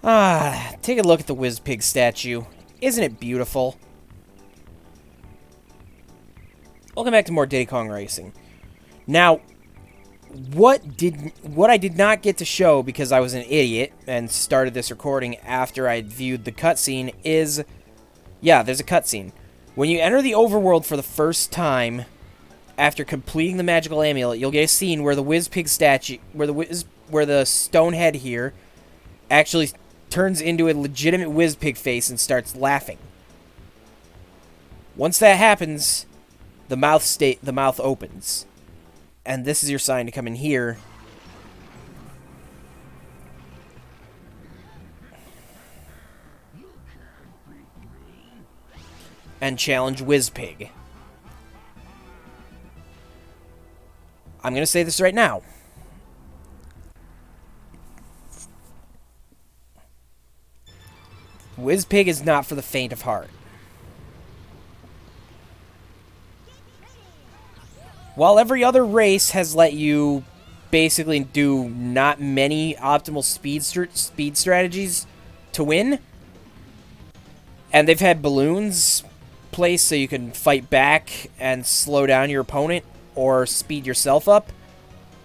Ah, take a look at the Whiz-Pig statue. Isn't it beautiful? Welcome back to more Diddy Kong Racing. Now, what I did not get to show because I was an idiot and started this recording after I viewed the cutscene is, yeah, there's a cutscene. When you enter the overworld for the first time, after completing the magical amulet, you'll get a scene where the Whiz-Pig statue, where the stone head here actually turns into a legitimate Whiz-Pig face and starts laughing. Once that happens, the mouth opens. And this is your sign to come in here. And challenge Whiz-Pig. I'm going to say this right now. Whiz-Pig is not for the faint of heart. While every other race has let you basically do not many optimal speed strategies to win, and they've had balloons placed so you can fight back and slow down your opponent or speed yourself up,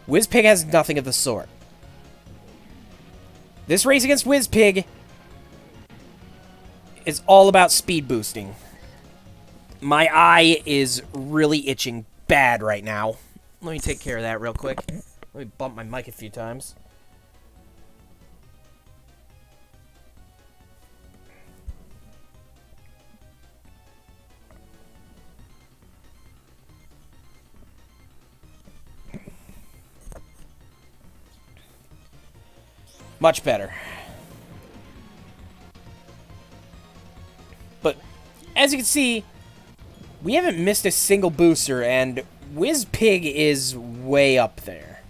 Whiz-Pig has nothing of the sort. This race against Whiz-Pig is all about speed boosting. My eye is really itching bad right now. Let me take care of that real quick. Let me bump my mic a few times. Much better. But as you can see, we haven't missed a single booster, and Whiz-Pig is way up there.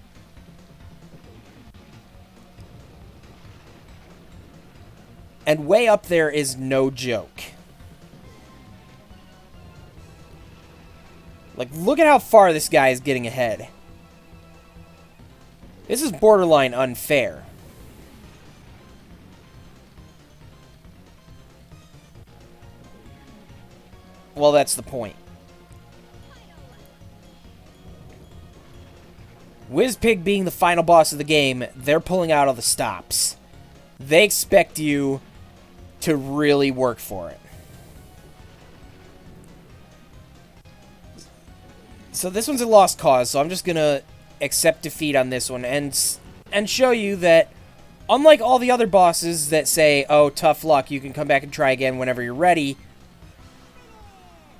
And way up there is no joke. Like, look at how far this guy is getting ahead. This is borderline unfair. Well, that's the point. Whiz-Pig being the final boss of the game, they're pulling out all the stops. They expect you to really work for it. So this one's a lost cause, so I'm just gonna accept defeat on this one and show you that unlike all the other bosses that say, oh, tough luck, you can come back and try again whenever you're ready,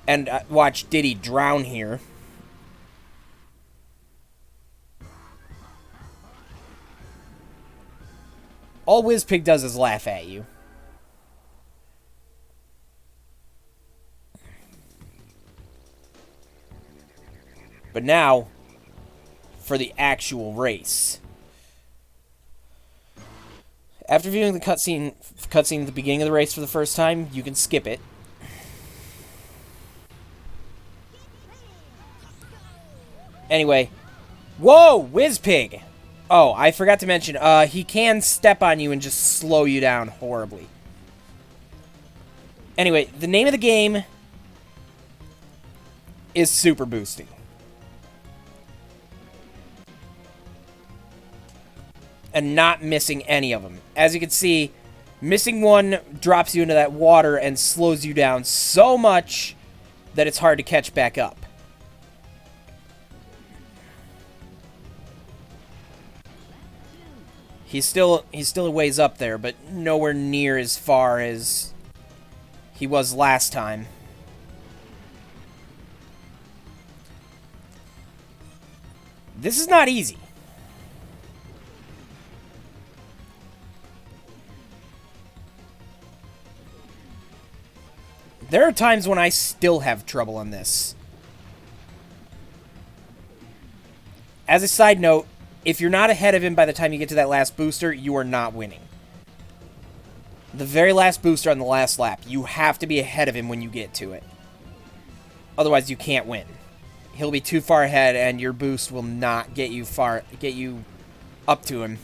and watch Diddy drown here. All Whiz-Pig does is laugh at you. But now, for the actual race. After viewing the cutscene at the beginning of the race for the first time, you can skip it. Anyway. Whoa! Whiz-Pig! Oh, I forgot to mention, he can step on you and just slow you down horribly. Anyway, the name of the game is Super Boosting. And not missing any of them. As you can see, missing one drops you into that water and slows you down so much that it's hard to catch back up. He's still a ways up there, but nowhere near as far as he was last time. This is not easy. There are times when I still have trouble on this. As a side note, if you're not ahead of him by the time you get to that last booster, you are not winning. The very last booster on the last lap, you have to be ahead of him when you get to it. Otherwise, you can't win. He'll be too far ahead, and your boost will not get you up to him.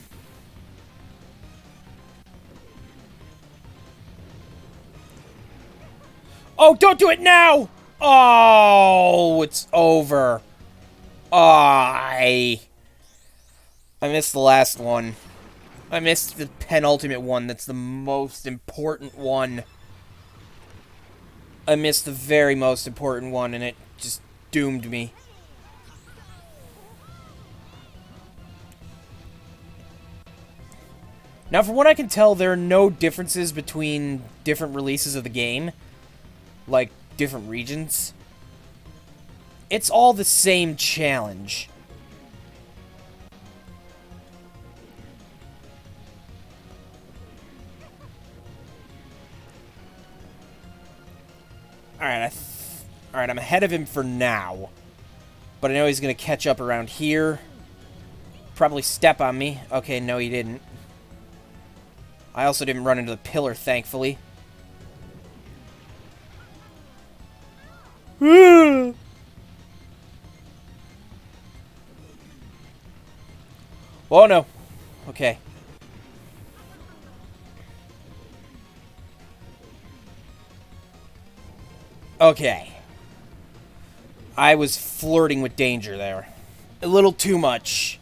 Oh, don't do it now! Oh, it's over. I missed the last one. I missed the penultimate one. That's the most important one. I missed the very most important one, and it just doomed me. Now, from what I can tell, there are no differences between different releases of the game. Like, different regions. It's all the same challenge. Alright, I'm ahead of him for now. But I know he's going to catch up around here. Probably step on me. Okay, no, he didn't. I also didn't run into the pillar, thankfully. Oh, no. Okay. Okay. I was flirting with danger there. A little too much.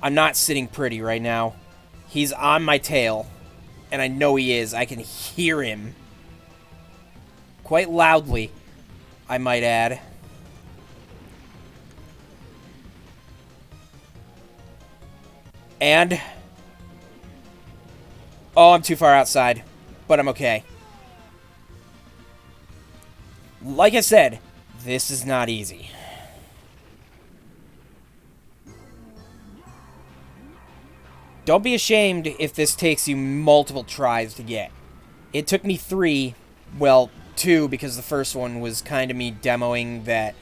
I'm not sitting pretty right now. He's on my tail. And I know he is. I can hear him. Quite loudly, I might add. And... oh, I'm too far outside. But I'm okay. Like I said, this is not easy. Don't be ashamed if this takes you multiple tries to get. It took me 3, well, 2, because the first one was kind of me demoing that,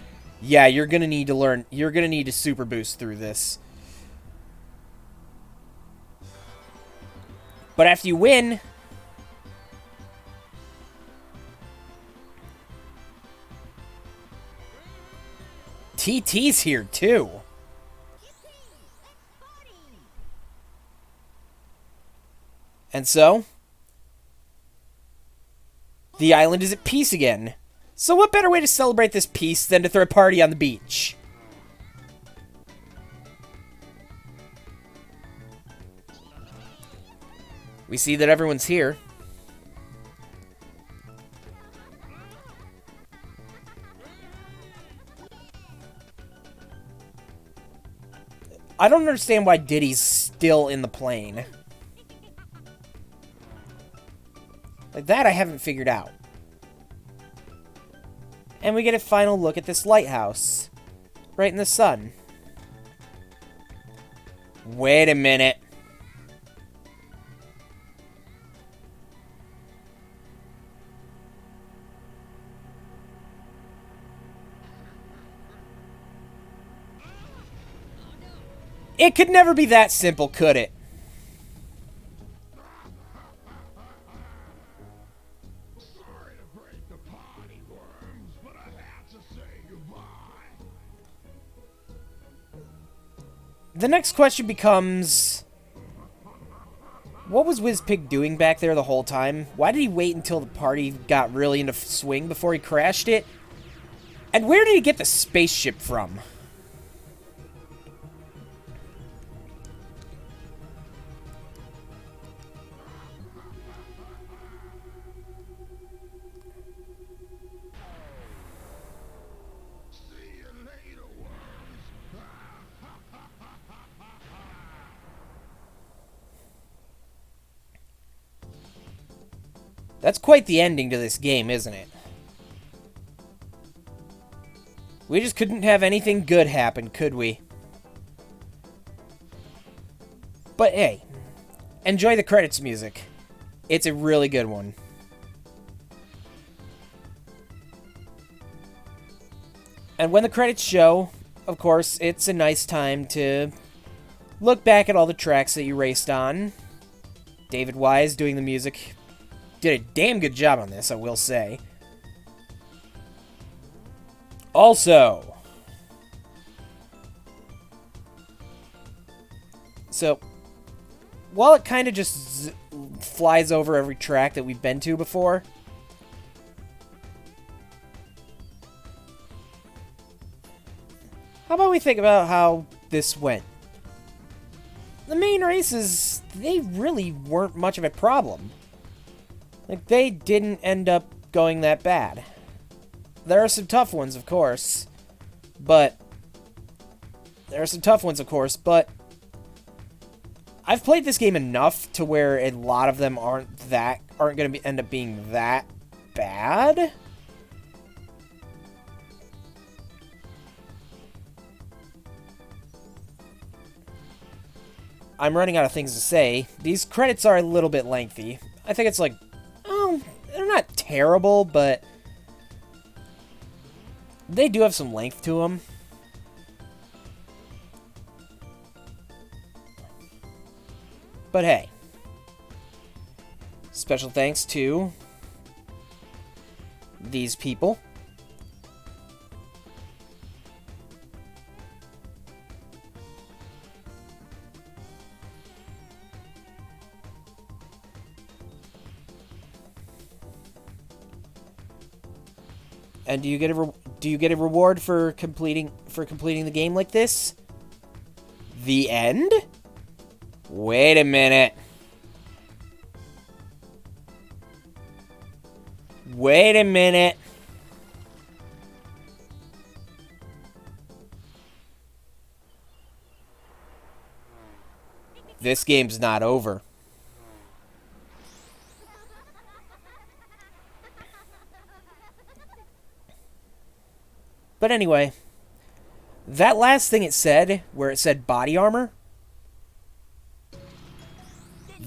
yeah, you're going to need to learn, you're going to need to super boost through this. But after you win... TT's here, too. And so, the island is at peace again. So what better way to celebrate this peace than to throw a party on the beach? We see that everyone's here. I don't understand why Diddy's still in the plane. Like that I haven't figured out. And we get a final look at this lighthouse. Right in the sun. Wait a minute. It could never be that simple, could it? Sorry to break the party, worms, but I have to say goodbye. The next question becomes... what was Wizpig doing back there the whole time? Why did he wait until the party got really into swing before he crashed it? And where did he get the spaceship from? That's quite the ending to this game, isn't it? We just couldn't have anything good happen, could we? But hey, enjoy the credits music. It's a really good one. And when the credits show, of course, it's a nice time to look back at all the tracks that you raced on. David Wise doing the music. Did a damn good job on this, I will say. Also, So, while it kind of just flies over every track that we've been to before, how about we think about how this went? The main races, they really weren't much of a problem. Like, they didn't end up going that bad. There are some tough ones, of course, but... I've played this game enough to where a lot of them aren't going to end up being that bad. I'm running out of things to say. These credits are a little bit lengthy. I think it's like, oh, they're not terrible, but they do have some length to them. But hey, special thanks to these people. And do you get a reward for completing the game like this? The end? Wait a minute. Wait a minute. This game's not over. But anyway, that last thing it said, where it said body armor,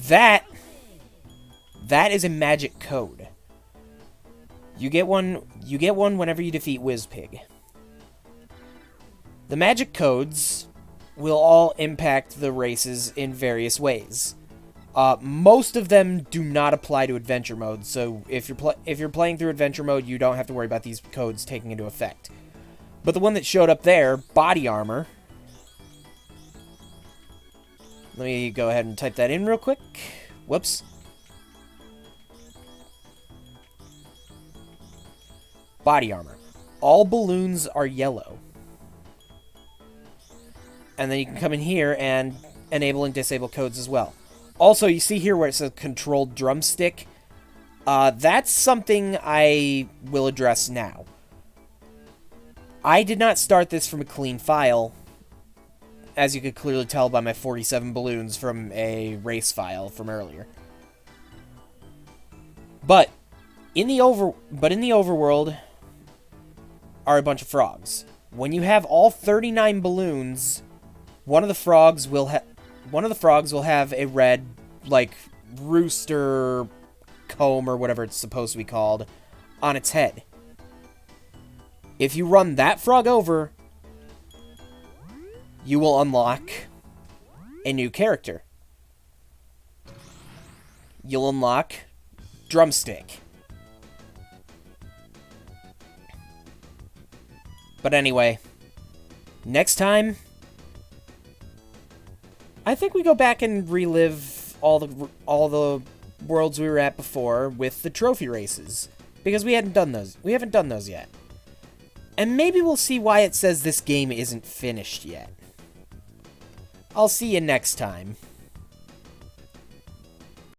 that is a magic code. You get one whenever you defeat Wizpig. The magic codes will all impact the races in various ways. Most of them do not apply to adventure mode, so if you're playing through adventure mode, you don't have to worry about these codes taking into effect. But the one that showed up there, body armor. Let me go ahead and type that in real quick. Whoops. Body armor. All balloons are yellow. And then you can come in here and enable and disable codes as well. Also, you see here where it says controlled drumstick. That's something I will address now. I did not start this from a clean file, as you could clearly tell by my 47 balloons from a race file from earlier. But in the overworld are a bunch of frogs. When you have all 39 balloons, one of the frogs will have a red, like, rooster comb or whatever it's supposed to be called on its head. If you run that frog over, you will unlock a new character. You'll unlock Drumstick. But anyway, next time, I think we go back and relive all the worlds we were at before with the trophy races, because we haven't done those yet. And maybe we'll see why it says this game isn't finished yet. I'll see you next time.